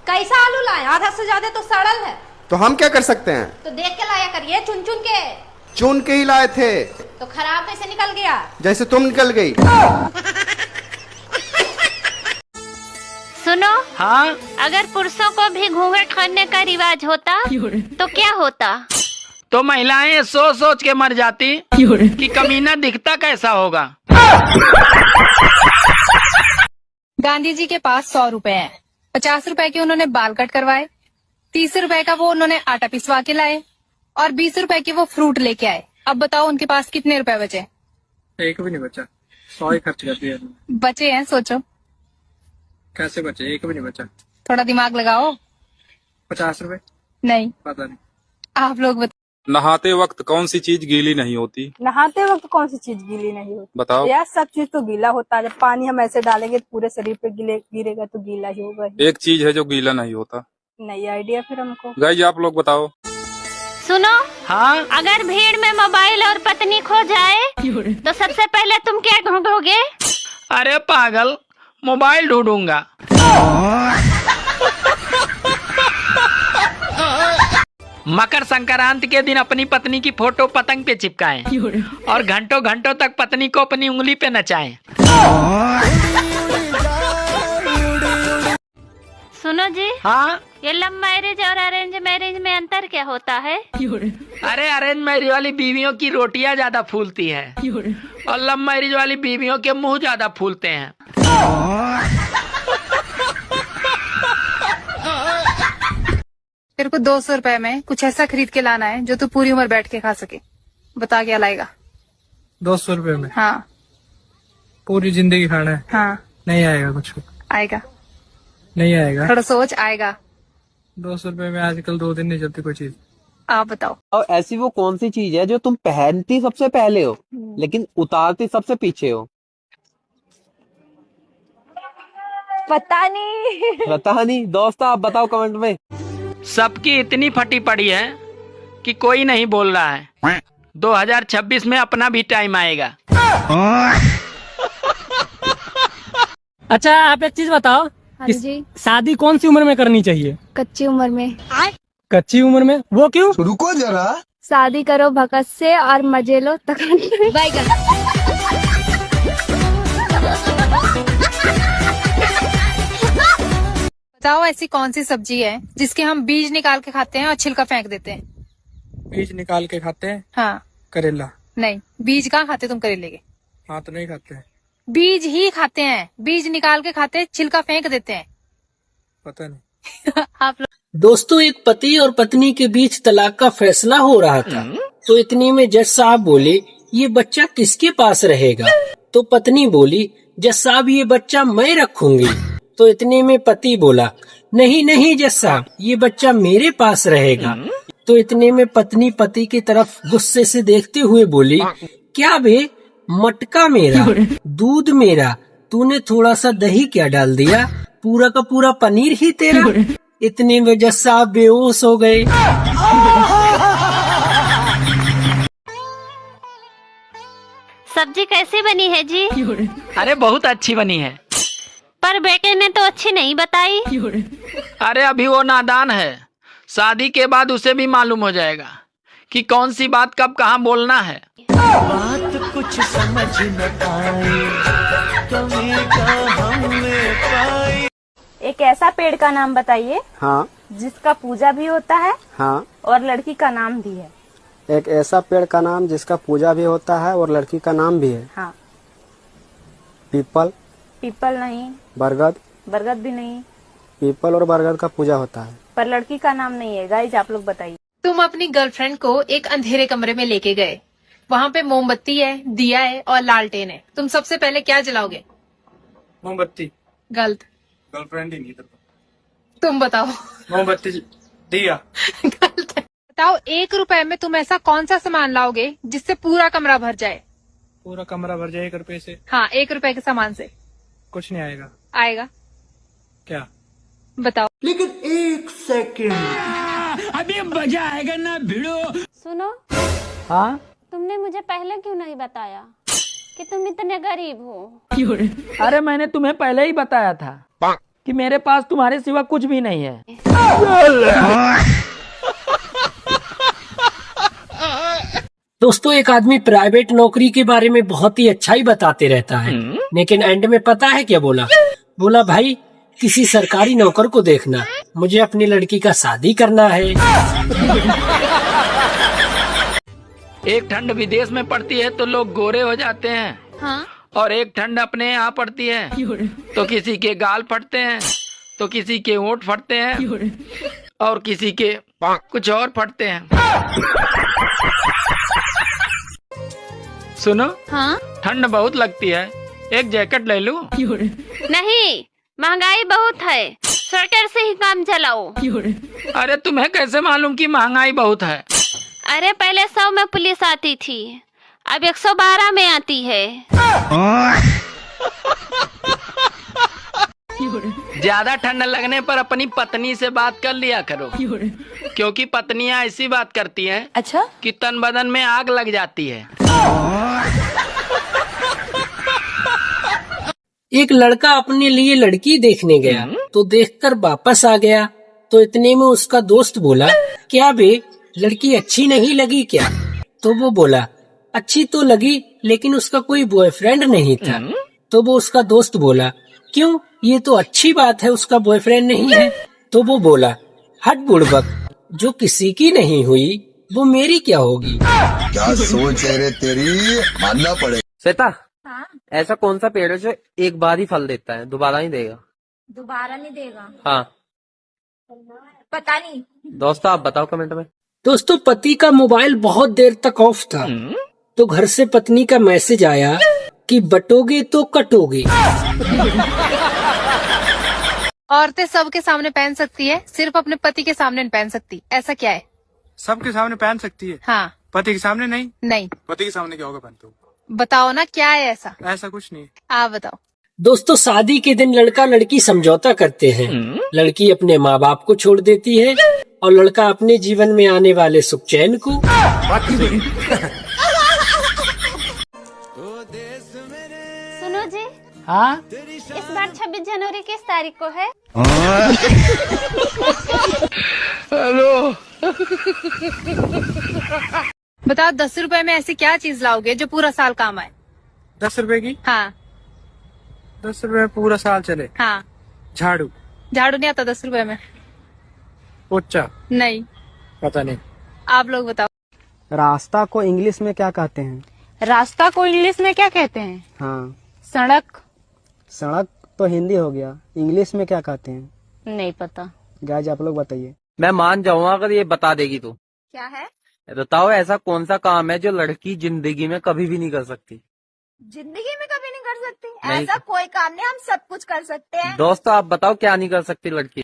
कैसा आलू लाए? आधा से ज्यादा तो सड़ल है। तो हम क्या कर सकते हैं? तो देख के लाया करिए, चुन चुन के। चुन के ही लाए थे। तो खराब कैसे निकल गया? जैसे तुम निकल गई। सुनो। हाँ। अगर पुरुषों को भी घूंघट करने का रिवाज होता तो क्या होता? तो महिलाएं सोच सोच के मर जाती कि कमीना दिखता कैसा होगा। गांधी जी के पास 100 रुपए हैं। 50 रुपए के उन्होंने बाल कट करवाए, 30 रुपए का वो उन्होंने आटा पिसवा के लाए और 20 रुपए के वो फ्रूट लेके आए। अब बताओ उनके पास कितने रुपए बचे? एक भी नहीं बचा, 100 ही खर्च कर दिया। बचे हैं, सोचो कैसे बचे? एक भी नहीं बचा। थोड़ा दिमाग लगाओ। 50 रुपए? नहीं, पता नहीं। आप लोग बताओ। नहाते वक्त कौन सी चीज गीली नहीं होती? नहाते वक्त कौन सी चीज गीली नहीं होती? बताओ यार सब चीज तो गीला होता है। जब पानी हम ऐसे डालेंगे तो पूरे शरीर पे गिरेगा तो गीला ही होगा ही। एक चीज है जो गीला नहीं होता। नई आइडिया फिर हमको। गाइस आप लोग बताओ। सुनो। हाँ। अगर भीड़ में मोबाइल और पत्नी खो जाए तो सबसे पहले तुम क्या ढूंढोगे? अरे पागल, मोबाइल ढूंढूंगा। मकर संक्रांति के दिन अपनी पत्नी की फोटो पतंग पे चिपकाएं और घंटों घंटों तक पत्नी को अपनी उंगली पे नचाएं। सुनो जी। हाँ। ये लव मैरिज और अरेंज मैरिज में अंतर क्या होता है? अरे अरेंज मैरिज वाली बीवियों की रोटियां ज्यादा फूलती है और लव मैरिज वाली बीवियों के मुंह ज्यादा फूलते हैं। तेरे को 200 रुपए में कुछ ऐसा खरीद के लाना है जो तू पूरी उम्र बैठ के खा सके। बता क्या लाएगा? 200 रुपए में हाँ। पूरी जिंदगी खाना है? हाँ। नहीं आएगा कुछ। आएगा। नहीं आएगा। थोड़ा सोच, आएगा। 200 रुपए में आजकल 2 दिन नहीं चलती कोई चीज। आप बताओ। और ऐसी वो कौन सी चीज है जो तुम पहनती सबसे पहले हो लेकिन उतारती सबसे पीछे हो? पता नहीं। पता नहीं। दोस्त आप बताओ कमेंट में। सबकी इतनी फटी पड़ी है कि कोई नहीं बोल रहा है। 2026 में अपना भी टाइम आएगा। अच्छा आप एक चीज बताओ। हाँ जी। शादी कौन सी उम्र में करनी चाहिए? कच्ची उम्र में। कच्ची उम्र में? वो क्यों? रुको जरा। शादी करो भगत से और मजे लो तक। बताओ ऐसी कौन सी सब्जी है जिसके हम बीज निकाल के खाते हैं और छिलका फेंक देते हैं? बीज निकाल के खाते हैं? हाँ। करेला? नहीं, बीज कहाँ खाते तुम करेले के? हाँ तो नहीं खाते हैं। बीज ही खाते हैं, बीज निकाल के खाते हैं, छिलका फेंक देते हैं। पता नहीं। आप लोग। दोस्तों एक पति और पत्नी के बीच तलाक का फैसला हो रहा था तो इतने में जज साहब बोले ये बच्चा किसके पास रहेगा? तो पत्नी बोली जज साहब ये बच्चा मैं रखूंगी। तो इतने में पति बोला नहीं नहीं जज साहब ये बच्चा मेरे पास रहेगा। तो इतने में पत्नी पति की तरफ गुस्से से देखते हुए बोली क्या बे मटका मेरा दूध मेरा तूने थोड़ा सा दही क्या डाल दिया? पूरा का पूरा पनीर ही तेरा। इतने में जज साहब बेहोश हो गए। सब्जी कैसी बनी है जी? अरे बहुत अच्छी बनी है। पर बेटे ने तो अच्छी नहीं बताई। अरे अभी वो नादान है, शादी के बाद उसे भी मालूम हो जाएगा कि कौन सी बात कब कहाँ बोलना है। बात कुछ समझ न आए, कमी का हमने पाई। एक ऐसा पेड़ का नाम बताइए हाँ। जिसका पूजा भी होता है हाँ। और लड़की का नाम भी है। एक ऐसा पेड़ का नाम जिसका पूजा भी होता है और लड़की का नाम भी है। हाँ। पीपल? पीपल नहीं। बरगद? बरगद भी नहीं। पीपल और बरगद का पूजा होता है पर लड़की का नाम नहीं है। गाइस आप लोग बताइए। तुम अपनी गर्लफ्रेंड को एक अंधेरे कमरे में लेके गए। वहाँ पे मोमबत्ती है, दिया है और लालटेन है। तुम सबसे पहले क्या जलाओगे? मोमबत्ती। गलत। गर्लफ्रेंड ही नहीं तो। तुम बताओ। मोमबत्ती। दिया। गलत है। बताओ 1 रुपए में तुम ऐसा कौन सा सामान लाओगे जिससे पूरा कमरा भर जाए? पूरा कमरा भर जाए 1 रुपए से? हाँ, 1 रुपए के सामान से। कुछ नहीं आएगा। आएगा। क्या? बताओ। लेकिन 1 सेकंड अभी मजा आएगा ना भिड़ो। सुनो। हाँ। तुमने मुझे पहले क्यों नहीं बताया कि तुम इतने गरीब हो? अरे मैंने तुम्हें पहले ही बताया था कि मेरे पास तुम्हारे सिवा कुछ भी नहीं है। दोस्तों, एक आदमी प्राइवेट नौकरी के बारे में बहुत ही अच्छा ही बताते रहता है, लेकिन एंड में पता है क्या बोला? बोला भाई किसी सरकारी नौकर को देखना, मुझे अपनी लड़की का शादी करना है। एक ठंड विदेश में पड़ती है तो लोग गोरे हो जाते हैं। हाँ? और एक ठंड अपने यहाँ पड़ती है तो किसी के गाल फटते हैं, तो किसी के होंठ फटते हैं, और किसी के कुछ और फटते हैं। सुनो, हाँ? ठंड बहुत लगती है, एक जैकेट ले लूं? नहीं, महंगाई बहुत है, स्वेटर से ही काम चलाओ। अरे तुम्हें कैसे मालूम कि महंगाई बहुत है? अरे पहले 100 में पुलिस आती थी, अब 112 में आती है। ज्यादा ठंड लगने पर अपनी पत्नी से बात कर लिया करो, क्योंकि पत्नियां ऐसी बात करती हैं अच्छा, कि तन बदन में आग लग जाती है। एक लड़का अपने लिए लड़की देखने गया तो देखकर वापस आ गया, तो इतने में उसका दोस्त बोला, क्या बे लड़की अच्छी नहीं लगी क्या? तो वो बोला, अच्छी तो लगी, लेकिन उसका कोई बॉयफ्रेंड नहीं था। तो वो उसका दोस्त बोला, क्यों? ये तो अच्छी बात है, उसका बॉयफ्रेंड नहीं है। तो वो बोला, हट बुड़बक, जो किसी की नहीं हुई वो मेरी क्या होगी? क्या सोच है रे तेरी, मानना पड़ेगा। श्वेता, ऐसा कौन सा पेड़ है जो एक बार ही फल देता है, दोबारा नहीं देगा? दोबारा नहीं देगा? हाँ, पता नहीं। दोस्तों आप बताओ कमेंट में। दोस्तों, पति का मोबाइल बहुत देर तक ऑफ था, तो घर से पत्नी का मैसेज आया कि बटोगे तो कटोगे। औरतें सबके सामने पहन सकती है, सिर्फ अपने पति के सामने नहीं पहन सकती, ऐसा क्या है? सबके सामने पहन सकती है, हाँ। पति के सामने नहीं। नहीं, पति के सामने क्या होगा पहनते हो? बताओ ना क्या है ऐसा? ऐसा कुछ नहीं। आप बताओ। दोस्तों, शादी के दिन लड़का लड़की समझौता करते हैं, लड़की अपने माँ बाप को छोड़ देती है और लड़का अपने जीवन में आने वाले सुख चैन को। सुनो जी, हाँ? इस बार 26 जनवरी किस तारीख को है? हेलो, बताओ 10 रुपए में ऐसी क्या चीज लाओगे जो पूरा साल काम आए? 10 रुपए की? हाँ 10 रुपए पूरा साल चले? हाँ। झाड़ू? झाड़ू नहीं आता 10 रुपए में। पोछा? नहीं। पता नहीं। आप लोग बताओ। रास्ता को इंग्लिश में क्या कहते हैं? रास्ता को इंग्लिश में क्या कहते हैं? हाँ, सड़क। सड़क तो हिंदी हो गया, इंग्लिश में क्या कहते हैं? नहीं पता। गाइस आप लोग बताइए। मैं मान जाऊंगा अगर ये बता देगी तो। क्या है? बताओ ऐसा कौन सा काम है जो लड़की जिंदगी में कभी भी नहीं कर सकती? जिंदगी में कभी नहीं कर सकती? नहीं। ऐसा कोई काम नहीं, हम सब कुछ कर सकते हैं। दोस्तों आप बताओ क्या नहीं कर सकती लड़की?